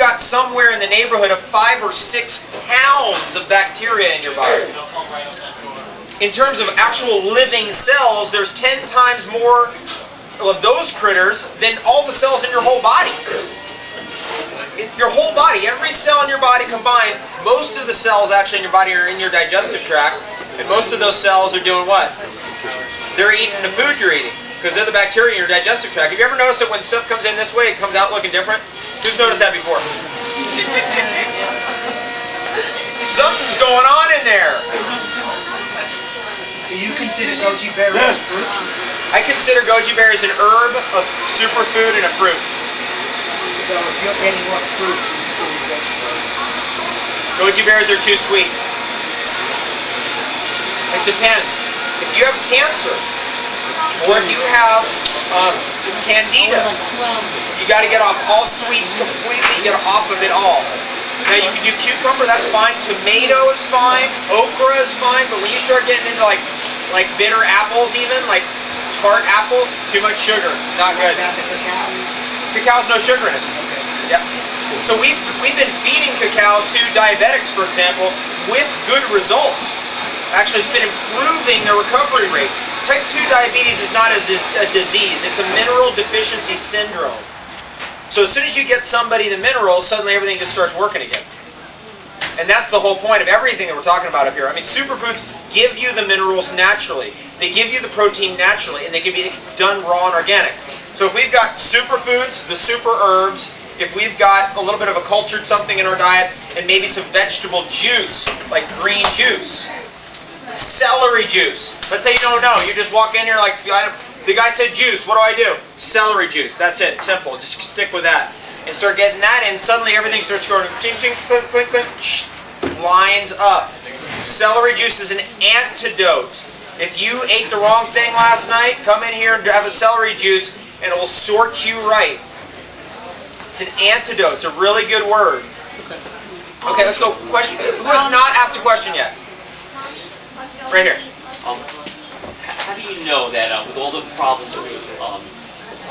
got somewhere in the neighborhood of 5 or 6 pounds of bacteria in your body. In terms of actual living cells, there's 10 times more of those critters than all the cells in your whole body. Your whole body, every cell in your body combined, most of the cells actually in your body are in your digestive tract, and most of those cells are doing what? They're eating the food you're eating, because they're the bacteria in your digestive tract. Have you ever noticed that when stuff comes in this way, it comes out looking different? Who's noticed that before? Something's going on in there. Do you consider goji berries fruit? I consider goji berries an herb, a superfood, and a fruit. So if you're getting what fruit, you still eat goji berries? Goji berries are too sweet. It depends. If you have cancer, or if you have candida, you got to get off all sweets completely, get off of it all. Now you can do cucumber, that's fine. Tomato is fine. Okra is fine. But when you start getting into like bitter apples even, like tart apples, too much sugar, not good. Cacao's no sugar in it. Yep. So we've been feeding cacao to diabetics, for example, with good results. Actually, it's been improving their recovery rate. Type 2 diabetes is not a disease. It's a mineral deficiency syndrome. So as soon as you get somebody the minerals, suddenly everything just starts working again. And that's the whole point of everything that we're talking about up here. I mean, superfoods give you the minerals naturally. They give you the protein naturally, and they can be done raw and organic. So if we've got superfoods, the super herbs, if we've got a little bit of a cultured something in our diet, and maybe some vegetable juice, like green juice, celery juice. Let's say you don't know. You just walk in here like, the guy said juice, what do I do? Celery juice. That's it. Simple. Just stick with that. And start getting that, and suddenly everything starts going ching, ching, clink, clink, clink, lines up. Celery juice is an antidote. If you ate the wrong thing last night, come in here and have a celery juice, and it will sort you right. It's an antidote. It's a really good word. Okay, let's go. Question. Who has not asked a question yet? Right here. How do you know that with all the problems with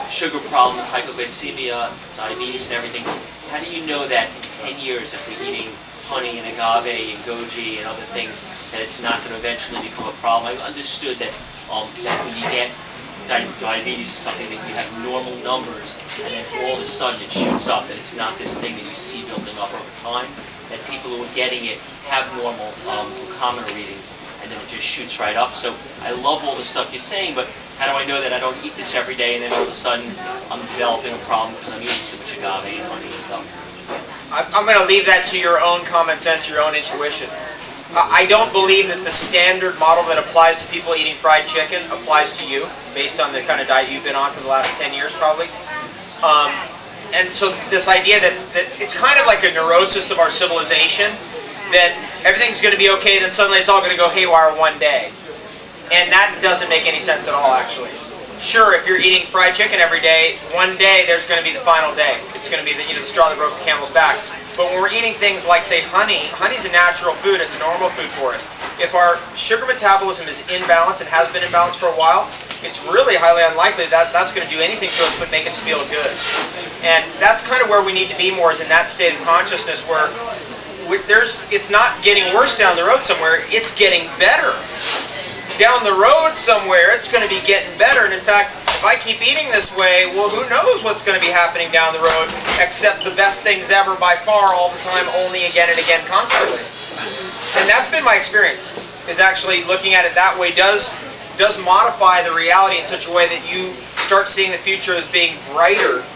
sugar problems, hypoglycemia, diabetes, and everything, how do you know that in 10 years, if we're eating honey and agave and goji and other things, that it's not going to eventually become a problem? I understood that that when you get diabetes or something, that you have normal numbers, and then all of a sudden it shoots up, and it's not this thing that you see building up over time, that people who are getting it have normal glucometer readings, and then it just shoots right up. So I love all the stuff you're saying, but how do I know that I don't eat this every day, and then all of a sudden I'm developing a problem because I'm eating so much agave and honey and stuff? I'm going to leave that to your own common sense, your own intuition. I don't believe that the standard model that applies to people eating fried chicken applies to you, based on the kind of diet you've been on for the last 10 years probably. And so this idea that it's kind of like a neurosis of our civilization, that everything's going to be okay, then suddenly it's all going to go haywire one day. And that doesn't make any sense at all, actually. Sure, if you're eating fried chicken every day, one day there's going to be the final day. It's going to be the straw that broke the camel's back. But when we're eating things like, say, honey's a natural food. It's a normal food for us. If our sugar metabolism is in balance and has been in balance for a while, it's really highly unlikely that that's going to do anything to us but make us feel good. And that's kind of where we need to be more, is in that state of consciousness where it's not getting worse down the road somewhere, it's getting better. Down the road somewhere, it's going to be getting better. And in fact, if I keep eating this way, well, who knows what's going to be happening down the road, except the best things ever by far, all the time, only again and again, constantly. And that's been my experience, is actually looking at it that way does modify the reality in such a way that you start seeing the future as being brighter,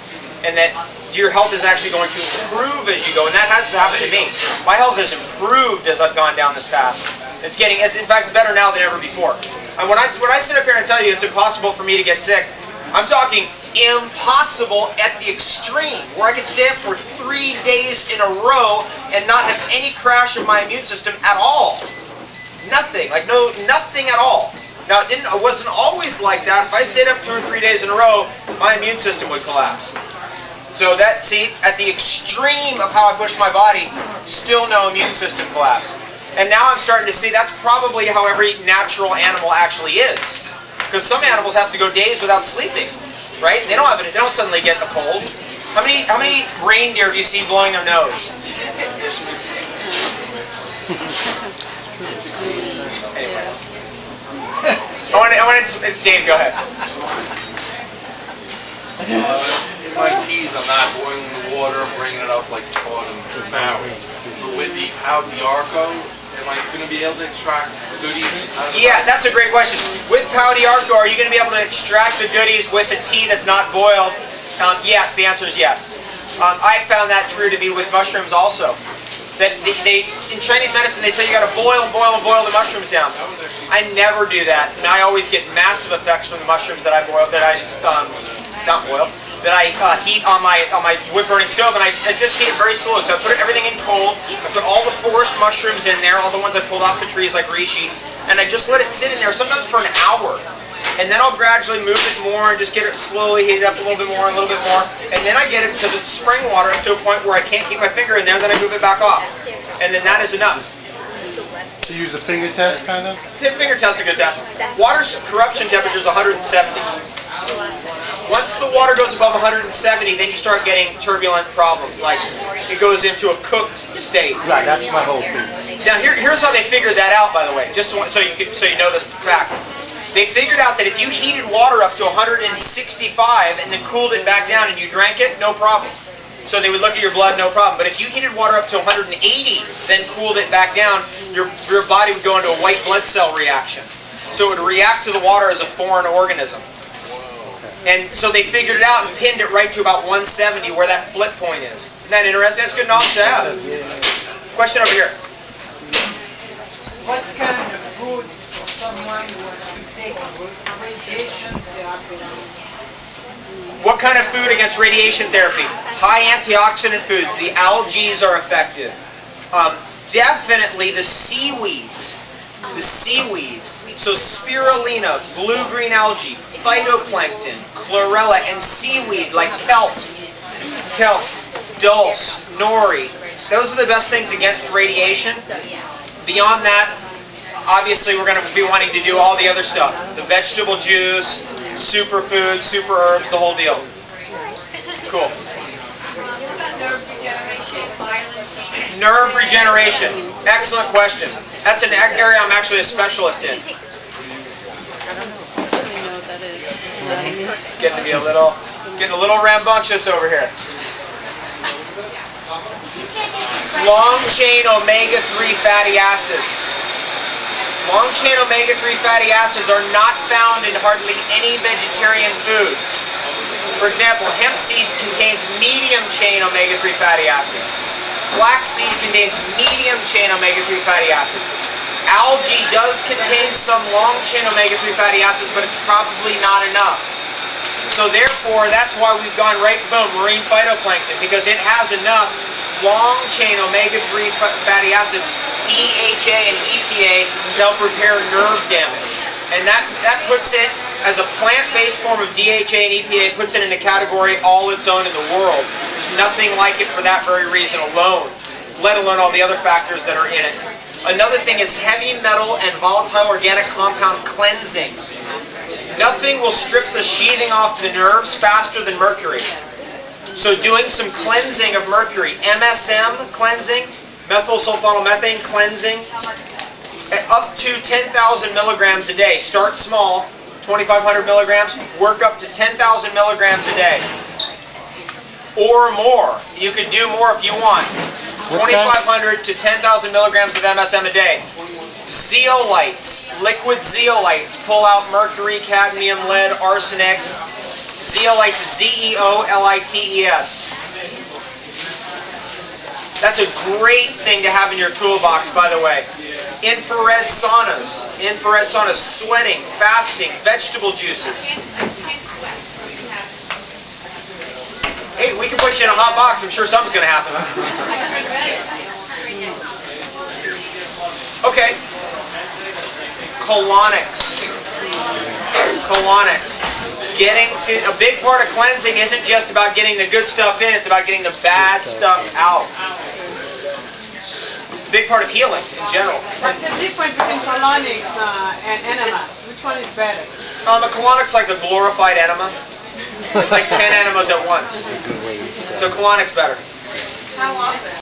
and that your health is actually going to improve as you go. And that has happened to me. My health has improved as I've gone down this path. It's in fact, better now than ever before. And when I sit up here and tell you it's impossible for me to get sick, I'm talking impossible at the extreme, where I could stay up for 3 days in a row and not have any crash of my immune system at all. Nothing, nothing at all. Now, it wasn't always like that. If I stayed up 2 or 3 days in a row, my immune system would collapse. So at the extreme of how I pushed my body, still no immune system collapse. And now I'm starting to see that's probably how every natural animal actually is. Because some animals have to go days without sleeping, right? They don't suddenly get a cold. How many reindeer have you seen blowing their nose? Anyway. I want Dave, go ahead. In my keys, I'm not boiling the water, bringing it up like you taught him now. But with the Pau d'Arco, am I going to be able to extract goodies out of Yeah, that's a great question. With Pau d'Arco, are you going to be able to extract the goodies with a tea that's not boiled? Yes, the answer is yes. I found that true to be with mushrooms also. That they in Chinese medicine, they tell you got to boil and boil and boil the mushrooms down. I never do that, and I always get massive effects from the mushrooms that I boil, that I not boil, that I heat on my wood burning stove, and I just heat it very slow. So I put everything in cold. I put all the forest mushrooms in there, all the ones I pulled off the trees like reishi, and I just let it sit in there sometimes for an hour. And then I'll gradually move it more and just get it slowly heated up a little bit more and a little bit more. And then I get it, because it's spring water, up to a point where I can't keep my finger in there, then I move it back off. And then that is enough. To use the finger test, kind of? The finger test is a good test. Water's corruption temperature is 170. Once the water goes above 170, then you start getting turbulent problems, like it goes into a cooked state. Right, that's my whole thing. Now here's how they figured that out, by the way, just so you know this fact. They figured out that if you heated water up to 165 and then cooled it back down and you drank it, no problem. So they would look at your blood, no problem. But if you heated water up to 180, then cooled it back down, your body would go into a white blood cell reaction. So it would react to the water as a foreign organism. And so they figured it out and pinned it right to about 170, where that flip point is. Isn't that interesting? That's good knowledge to have. Question over here. What kind of food for someone who wants to take radiation therapy? What kind of food against radiation therapy? High antioxidant foods. The algae are effective. Definitely the seaweeds. The seaweeds. So spirulina, blue-green algae, phytoplankton, chlorella, and seaweed like kelp, dulse, nori. Those are the best things against radiation. Beyond that, obviously we're going to be wanting to do all the other stuff. The vegetable juice, superfoods, super herbs, the whole deal. Cool. Nerve regeneration. Excellent question. That's an area I'm actually a specialist in. Getting a little rambunctious over here. Long-chain omega-3 fatty acids. Long-chain omega-3 fatty acids are not found in hardly any vegetarian foods. For example, hemp seed contains medium-chain omega-3 fatty acids. Flaxseed contains medium-chain omega-3 fatty acids. Algae does contain some long-chain omega-3 fatty acids, but it's probably not enough. So therefore, that's why we've gone right, boom, marine phytoplankton, because it has enough long-chain omega-3 fatty acids, DHA and EPA, to help repair nerve damage. And that puts it, as a plant-based form of DHA and EPA, puts it in a category all its own in the world. There's nothing like it for that very reason alone, let alone all the other factors that are in it. Another thing is heavy metal and volatile organic compound cleansing. Nothing will strip the sheathing off the nerves faster than mercury. So doing some cleansing of mercury, MSM cleansing, methylsulfonylmethane cleansing, at up to 10,000 milligrams a day. Start small, 2,500 milligrams, work up to 10,000 milligrams a day. Or more. You could do more if you want. 2,500 to 10,000 milligrams of MSM a day. Zeolites, liquid zeolites, pull out mercury, cadmium, lead, arsenic. Zeolites, Z-E-O-L-I-T-E-S. That's a great thing to have in your toolbox, by the way. Infrared saunas, sweating, fasting, vegetable juices. Hey, we can put you in a hot box. I'm sure something's going to happen. Okay. Colonics. See, a big part of cleansing isn't just about getting the good stuff in, it's about getting the bad stuff out. Big part of healing in general. What's the difference between colonics and enema? Which one is better? A colonics like a glorified enema. It's like 10 enemas at once. So colonics better. How often?